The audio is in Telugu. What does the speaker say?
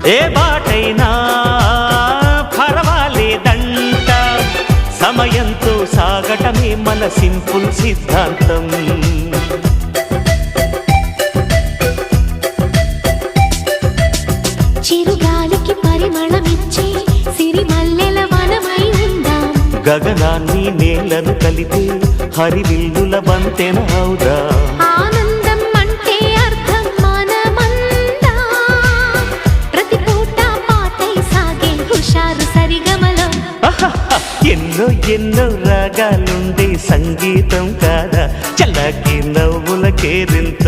ఏ బాటైనా పర్వాలేదంట, సమయంతో సాగటమే మన సింపుల్ సిద్ధాంతం. చిరుగాలికి పరిమళమిచ్చే సిరిమల్లెల వనమై ఉందాం, గగనాన్ని నేలను కలిపే హరివిల్లుల వంతెన అవుదాం. ఆనందం అంటే అర్థం మనమందా, ప్రతి పూట పాటై సాగే హుషారు సరిగమలో. ఎన్నో ఎన్నో రాగాలుండే సంగీతం కాదా, చల్లకి నవ్వుల కేరింత.